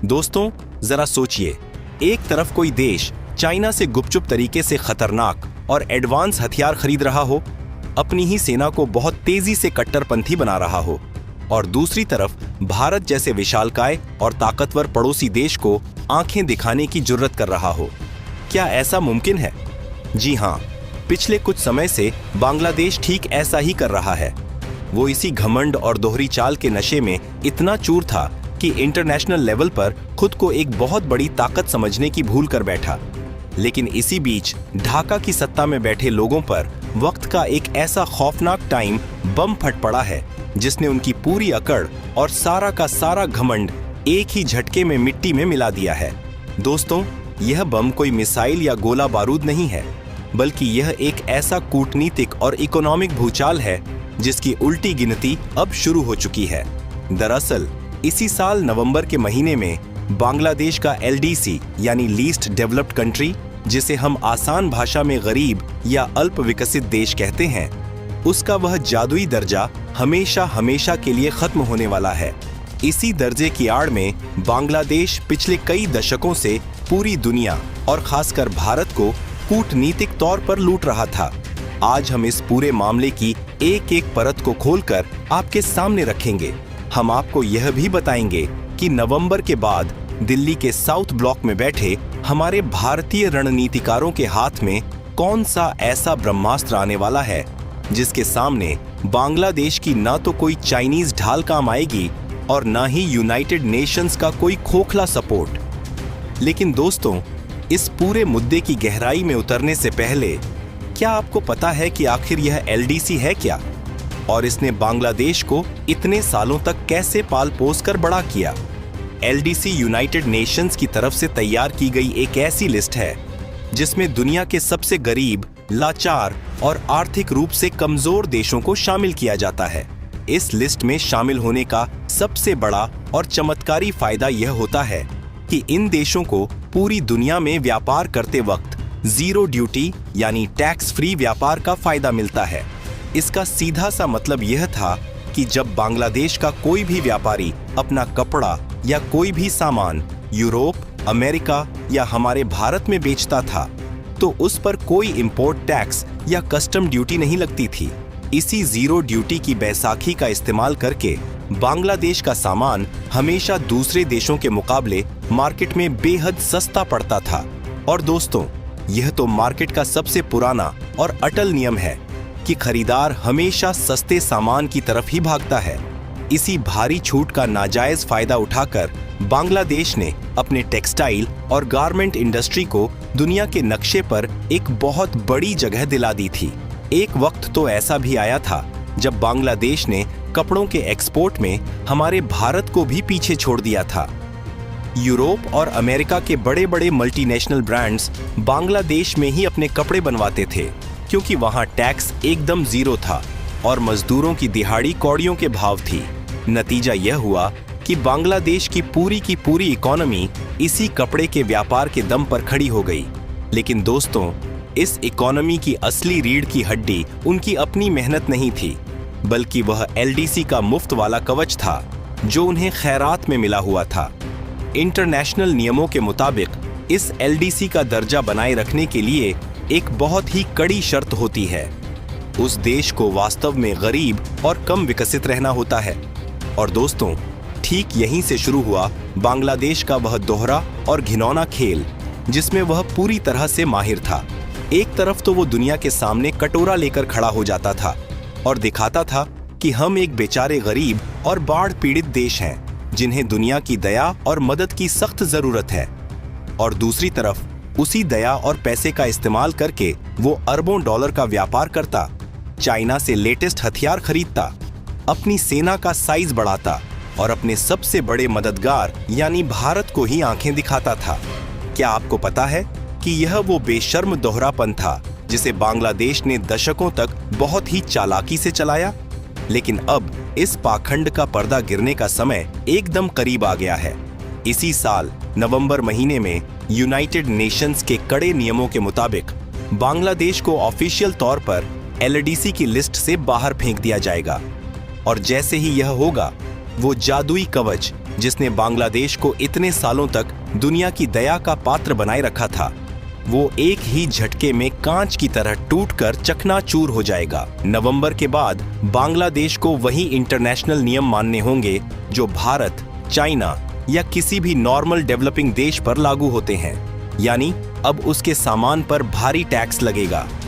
दोस्तों, जरा सोचिए, एक तरफ कोई देश चाइना से गुपचुप तरीके से खतरनाक और एडवांस हथियार खरीद रहा हो, अपनी ही सेना को बहुत तेजी से कट्टरपंथी बना रहा हो, और दूसरी तरफ भारत जैसे विशालकाय और ताकतवर पड़ोसी देश को आंखें दिखाने की जुर्रत कर रहा हो। क्या ऐसा मुमकिन है? जी हां, पिछले कुछ समय से बांग्लादेश ठीक ऐसा ही कर रहा है। वो इसी घमंड और दोहरी चाल के नशे में इतना चूर था कि इंटरनेशनल लेवल पर खुद को एक बहुत बड़ी ताकत समझने की भूल कर बैठा। लेकिन इसी बीच ढाका की सत्ता में बैठे लोगों पर वक्त का एक ऐसा खौफनाक टाइम बम फट पड़ा है जिसने उनकी पूरी अकड़ और सारा का सारा घमंड एक ही झटके में मिट्टी में मिला दिया है। दोस्तों, यह बम कोई मिसाइल या गोला बारूद नहीं है, बल्कि यह एक ऐसा कूटनीतिक और इकोनॉमिक भूचाल है जिसकी उल्टी गिनती अब शुरू हो चुकी है। दरअसल इसी साल नवंबर के महीने में बांग्लादेश का LDC यानी लीस्ट डेवलप्ड कंट्री, जिसे हम आसान भाषा में गरीब या अल्प विकसित देश कहते हैं, उसका वह जादुई दर्जा हमेशा हमेशा के लिए खत्म होने वाला है। इसी दर्जे की आड़ में बांग्लादेश पिछले कई दशकों से पूरी दुनिया और खासकर भारत को कूटनीतिक तौर पर लूट रहा था। आज हम इस पूरे मामले की एक एक परत को खोलकर आपके सामने रखेंगे। हम आपको यह भी बताएंगे कि नवंबर के बाद दिल्ली के साउथ ब्लॉक में बैठे हमारे भारतीय रणनीतिकारों के हाथ में कौन सा ऐसा ब्रह्मास्त्र आने वाला है जिसके सामने बांग्लादेश की ना तो कोई चाइनीज ढाल काम आएगी और ना ही यूनाइटेड नेशंस का कोई खोखला सपोर्ट। लेकिन दोस्तों, इस पूरे मुद्दे की गहराई में उतरने से पहले क्या आपको पता है कि आखिर यह LDC है क्या, और इसने बांग्लादेश को इतने सालों तक कैसे पाल पोस कर बड़ा किया? LDC यूनाइटेड नेशंस की तरफ से तैयार की गई एक ऐसी लिस्ट है जिसमें दुनिया के सबसे गरीब, लाचार और आर्थिक रूप से कमजोर देशों को शामिल किया जाता है। इस लिस्ट में शामिल होने का सबसे बड़ा और चमत्कारी फायदा यह होता है कि इन देशों को पूरी दुनिया में व्यापार करते वक्त जीरो ड्यूटी यानी टैक्स फ्री व्यापार का फायदा मिलता है। इसका सीधा सा मतलब यह था कि जब बांग्लादेश का कोई भी व्यापारी अपना कपड़ा या कोई भी सामान यूरोप, अमेरिका या हमारे भारत में बेचता था, तो उस पर कोई इंपोर्ट टैक्स या कस्टम ड्यूटी नहीं लगती थी। इसी जीरो ड्यूटी की बैसाखी का इस्तेमाल करके बांग्लादेश का सामान हमेशा दूसरे देशों के मुकाबले मार्केट में बेहद सस्ता पड़ता था। और दोस्तों, यह तो मार्केट का सबसे पुराना और अटल नियम है कि खरीदार हमेशा सस्ते सामान की तरफ ही भागता है। इसी भारी छूट का नाजायज फायदा उठाकर बांग्लादेश ने अपने टेक्सटाइल और गारमेंट इंडस्ट्री को दुनिया के नक्शे पर एक बहुत बड़ी जगह दिला दी थी। एक वक्त तो ऐसा भी आया था जब बांग्लादेश ने कपड़ों के एक्सपोर्ट में हमारे भारत को भी पीछे छोड़ दिया था। यूरोप और अमेरिका के बड़े बड़े मल्टीनेशनल ब्रांड्स बांग्लादेश में ही अपने कपड़े बनवाते थे, क्योंकि वहां टैक्स एकदम जीरो था और मजदूरों की दिहाड़ी कौड़ियों के भाव थी। नतीजा यह हुआ कि बांग्लादेश की पूरी इकोनॉमी इसी कपड़े के व्यापार के दम पर खड़ी हो गई। लेकिन दोस्तों, इस इकोनॉमी की असली रीढ़ की हड्डी उनकी अपनी मेहनत नहीं थी, बल्कि वह LDC का मुफ्त वाला कवच था जो उन्हें खैरात में मिला हुआ था। इंटरनेशनल नियमों के मुताबिक इस LDC का दर्जा बनाए रखने के लिए एक बहुत ही कड़ी शर्त होती है। उस देश को वास्तव में गरीब और कम विकसित रहना होता है। और दोस्तों, ठीक यहीं से शुरू हुआ बांग्लादेश का वह दोहरा और घिनौना खेल जिसमें वह पूरी तरह से माहिर था। एक तरफ तो वो दुनिया के सामने कटोरा लेकर खड़ा हो जाता था और दिखाता था कि हम एक बेचारे गरीब और बाढ़ पीड़ित देश हैं जिन्हें दुनिया की दया और मदद की सख्त जरूरत है, और दूसरी तरफ उसी दया और पैसे का इस्तेमाल करके वो अरबों डॉलर का व्यापार करता, चाइना से लेटेस्ट हथियार खरीदता, अपनी सेना का साइज बढ़ाता और अपने सबसे बड़े मददगार यानी भारत को ही आंखें दिखाता था। क्या आपको पता है कि यह वो बेशर्म दोहरापन था जिसे बांग्लादेश ने दशकों तक बहुत ही चालाकी से चलाया? लेकिन अब इस पाखंड का पर्दा गिरने का समय एकदम करीब आ गया है। इसी साल नवंबर महीने में यूनाइटेड नेशंस के कड़े नियमों के मुताबिक बांग्लादेश को ऑफिशियल तौर पर LDC की लिस्ट से बाहर फेंक दिया जाएगा, और जैसे ही यह होगा, वो जादुई कवच जिसने बांग्लादेश को इतने सालों तक दुनिया की दया का पात्र बनाए रखा था, वो एक ही झटके में कांच की तरह टूटकर चकनाचूर हो जाएगा। नवंबर के बाद बांग्लादेश को वही इंटरनेशनल नियम मानने होंगे जो भारत, चाइना या किसी भी नॉर्मल डेवलपिंग देश पर लागू होते हैं। यानी अब उसके सामान पर भारी टैक्स लगेगा,